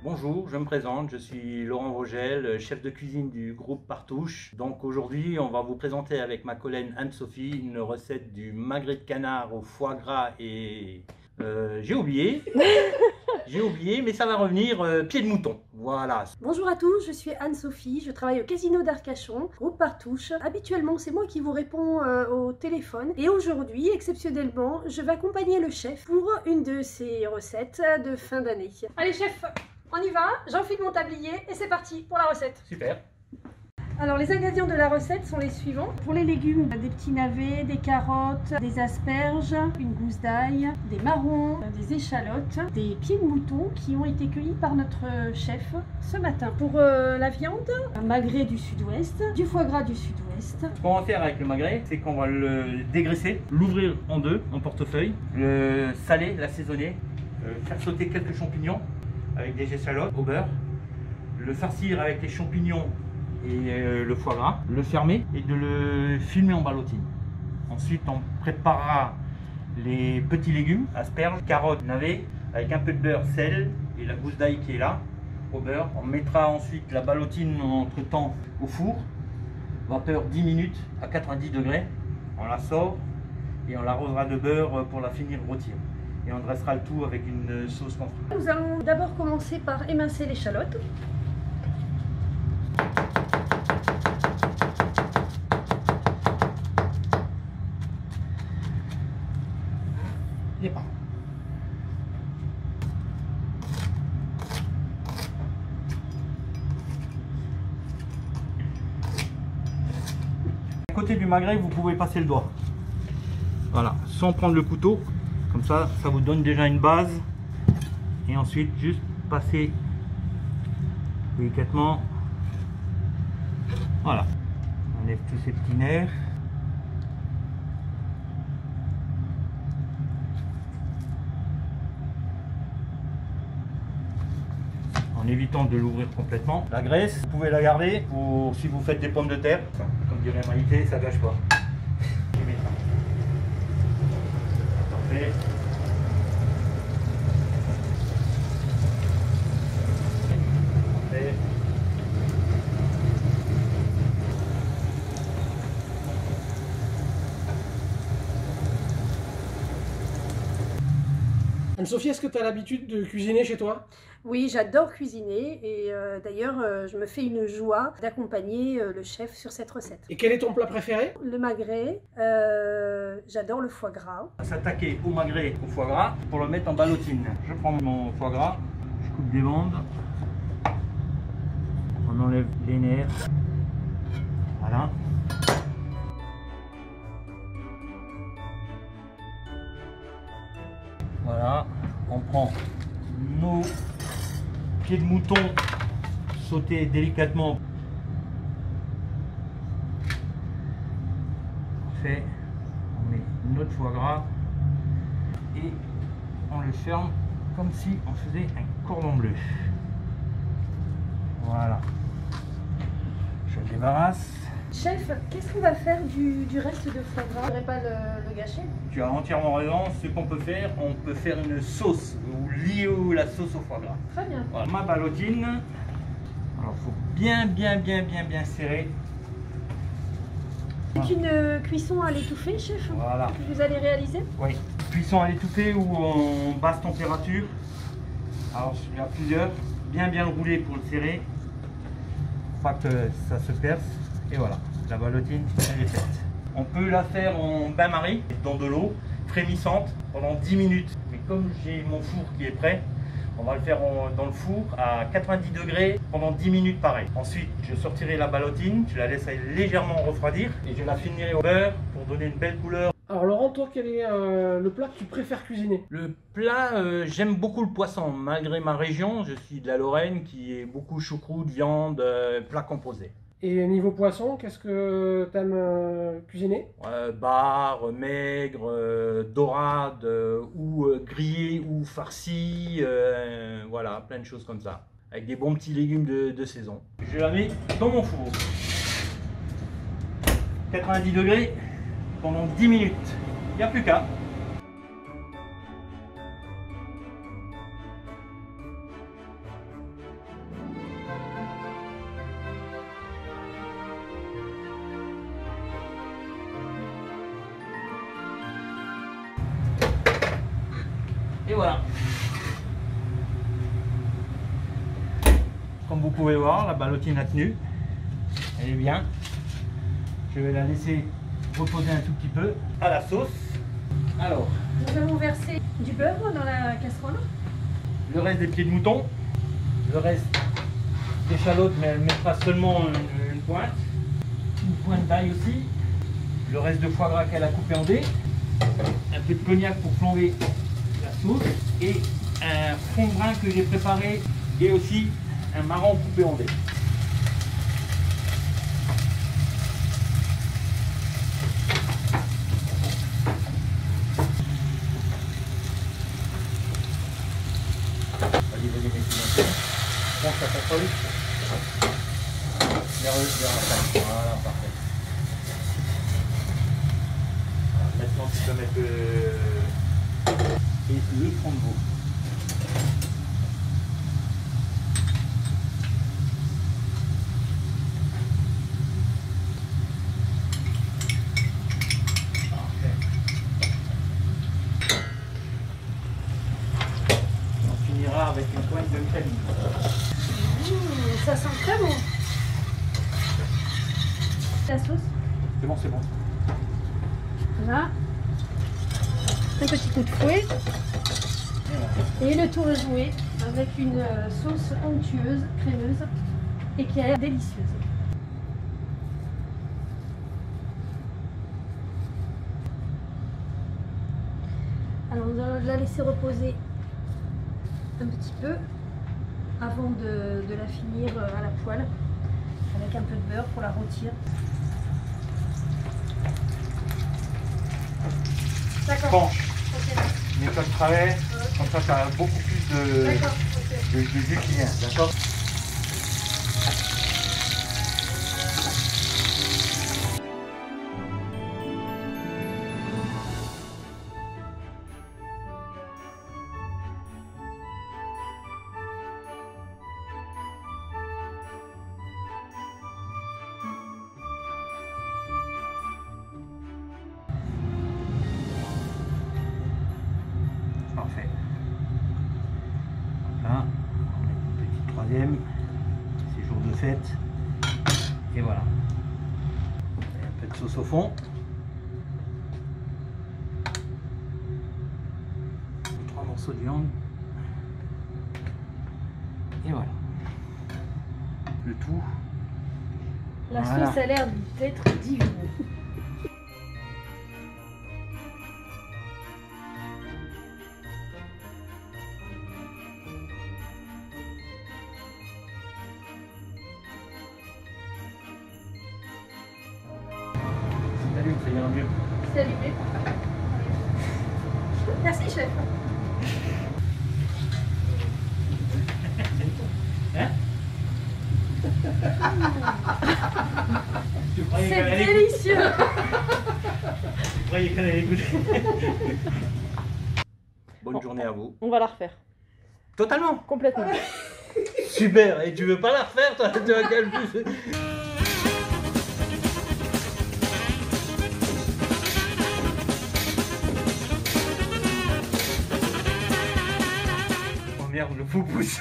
Bonjour, je me présente, je suis Laurent Vogel, chef de cuisine du groupe Partouche. Donc aujourd'hui, on va vous présenter avec ma collègue Anne-Sophie une recette du magret de canard au foie gras et... j'ai oublié, mais ça va revenir, pied de mouton, voilà. Bonjour à tous, je suis Anne-Sophie, je travaille au Casino d'Arcachon, groupe Partouche. Habituellement, c'est moi qui vous réponds au téléphone. Et aujourd'hui, exceptionnellement, je vais accompagner le chef pour une de ses recettes de fin d'année. Allez chef, on y va, j'enfile mon tablier et c'est parti pour la recette. Super. Alors les ingrédients de la recette sont les suivants. Pour les légumes, des petits navets, des carottes, des asperges, une gousse d'ail, des marrons, des échalotes, des pieds de mouton qui ont été cueillis par notre chef ce matin. Pour la viande, un magret du sud-ouest, du foie gras du sud-ouest. Ce qu'on va faire avec le magret, c'est qu'on va le dégraisser, l'ouvrir en deux, en portefeuille, le saler, l'assaisonner, faire sauter quelques champignons avec des échalotes au beurre, le farcir avec les champignons et le foie gras, le fermer et de le filmer en ballotine. Ensuite, on préparera les petits légumes, asperges, carottes, navets, avec un peu de beurre, sel et la gousse d'ail qui est là, au beurre. On mettra ensuite la ballotine entre temps au four, vapeur 10 minutes à 90 degrés. On la sort et on l'arrosera de beurre pour la finir rôtir. Et on dressera le tout avec une sauce qu'on fera. Nous allons d'abord commencer par émincer l'échalote. Les pains. À côté du magret, vous pouvez passer le doigt. Voilà, sans prendre le couteau. Comme ça, ça vous donne déjà une base. Et ensuite, juste passer délicatement. Voilà. On enlève tous ces petits nerfs. En évitant de l'ouvrir complètement. La graisse, vous pouvez la garder ou si vous faites des pommes de terre, comme dirait Maïté, ça gâche pas. Parfait. Parfait. Anne-Sophie, est-ce que tu as l'habitude de cuisiner chez toi? Oui, j'adore cuisiner et d'ailleurs, je me fais une joie d'accompagner le chef sur cette recette. Et quel est ton plat préféré? Le magret, j'adore le foie gras. On va s'attaquer au magret, au foie gras, pour le mettre en ballotine. Je prends mon foie gras, je coupe des bandes, on enlève les nerfs, voilà. Voilà, on prend nos pieds de mouton sautés délicatement. Parfait. On met notre foie gras et on le ferme comme si on faisait un cordon bleu. Voilà. Je le débarrasse. Chef, qu'est-ce qu'on va faire du reste de foie gras? Je ne voudrais pas le gâcher. Tu as entièrement raison. Ce qu'on peut faire, on peut faire une sauce ou lier la sauce au foie gras. Très bien. Voilà. Ma ballotine. Alors, il faut bien serrer. C'est une cuisson à l'étouffée, chef, Voilà. que vous allez réaliser? Oui. Cuisson à l'étouffée ou en basse température. Alors, il y a plusieurs. Bien le rouler pour le serrer. Pas que ça se perce. Et voilà, la ballotine, elle est faite. On peut la faire en bain-marie, dans de l'eau frémissante, pendant 10 minutes. Mais comme j'ai mon four qui est prêt, on va le faire dans le four à 90 degrés pendant 10 minutes pareil. Ensuite, je sortirai la ballotine, je la laisserai légèrement refroidir et je la finirai au beurre pour donner une belle couleur. Alors Laurent, toi, quel est le plat que tu préfères cuisiner? Le plat, j'aime beaucoup le poisson, malgré ma région, je suis de la Lorraine qui est beaucoup choucroute, viande, plat composé. Et niveau poisson, qu'est-ce que tu aimes cuisiner? Bar, maigre, dorade, ou grillé ou farci, voilà, plein de choses comme ça. Avec des bons petits légumes de saison. Je la mets dans mon four. 90 degrés pendant 10 minutes. Il n'y a plus qu'à. voilà. Comme vous pouvez voir, la ballotine a tenu. Elle est bien. Je vais la laisser reposer un tout petit peu à la sauce. Alors, Nous allons verser du beurre dans la casserole. le reste des pieds de mouton, le reste d'échalote, mais elle mettra seulement une pointe d'ail aussi, le reste de foie gras qu'elle a coupé en dés, un peu de cognac pour plomber la sauce et un fond de brun que j'ai préparé et aussi un marron coupé en dés. Vas-y, mets-le. Pense à ta feuille. Voilà, parfait. Voilà, maintenant, tu peux mettre le fond de veau. Parfait. On finira avec une pointe de vitamine. Ça sent très bon. La sauce. C'est bon, c'est bon. Voilà. Un petit coup de fouet. Et le tour est joué avec une sauce onctueuse, crémeuse et qui a l'air délicieuse. Alors nous allons la laisser reposer un petit peu avant de la finir à la poêle avec un peu de beurre pour la rôtir. D'accord. Penche. Ok. Mets-toi de travers, comme ça tu as beaucoup plus D'accord. Ok. de jus qui vient, d'accord? Parfait. Là, on met une petite troisième. C'est jour de fête. Et voilà. Et un peu de sauce au fond. 3 morceaux de viande. Et voilà. Le tout. La Voilà. sauce a l'air d'être divine. Salut, ça ira mieux. C'est allumé. Merci chef. Hein? Tu croyais qu'elle C'est allait délicieux. Tu croyais qu'elle allait goûter. Bonne journée à vous. On va la refaire. Totalement. Complètement. Super. Et tu veux pas la refaire, toi? Tu vois quel plus. Oh merde, le fou pousse.